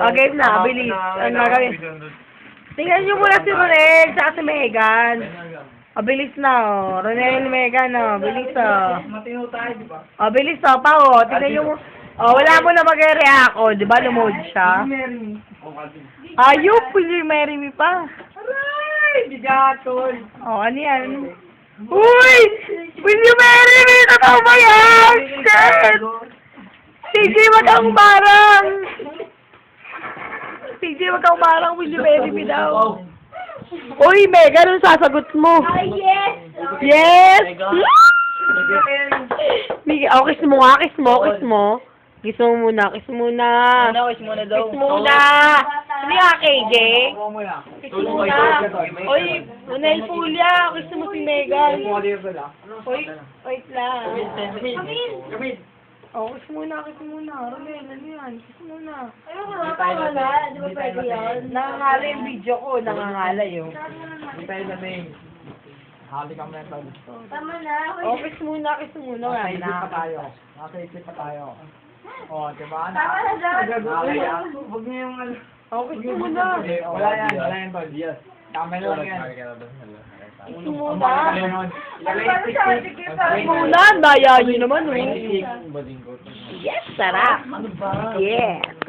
O, game na. Bilis. Ano gagawin? Tingnan nyo muna si Ronel tsaka si Megan. O, bilis na, o. Ronel, Megan, o. Bilis, o. Matino tayo, di ba? O, bilis, o. Pa, o. Tingnan nyo mo. O, wala mo na mag-react, o. Di ba, lumod siya? Ayop, pwede marry me pa. Aray! Bigatol! O, ano yan? Uy! Will you marry me? Totoo ba yan? Shit! CJ, wag kang barang! CJ, wag kang barang. Will you marry me daw? Uy, Megan, anong sasagot mo? Yes! Yes! Oh, kiss mo nga, kiss mo, kiss mo. Kiss mo muna, kiss muna. Kiss muna daw. Kiss muna. Hindi ka, KJ. Kiss muna. Uy, Ronel Pulya, kiss mo si Megan. Uy, wait lang. Oh, kiss muna, kiss muna. Ronel, ano yan? Kiss muna. Ayoko na, pangala. Di ba pwede yun? Nangangala yung video ko, nangangala yung. Hindi tayo lamig. Hali kami na tol. Tama na. Oh, kiss muna, kiss muna. Nasa Wala isip na. pa tayo. Nasa isip pa tayo. O, diba? Tama na daw. Huwag niyo yung ano. Oh, kiss muna. Wala yan tol. Tama na lang yan. Kiss muna. Ano ba sa ating kita? Kiss muna, daya nyo naman, oh. Yes, sarap. Yes.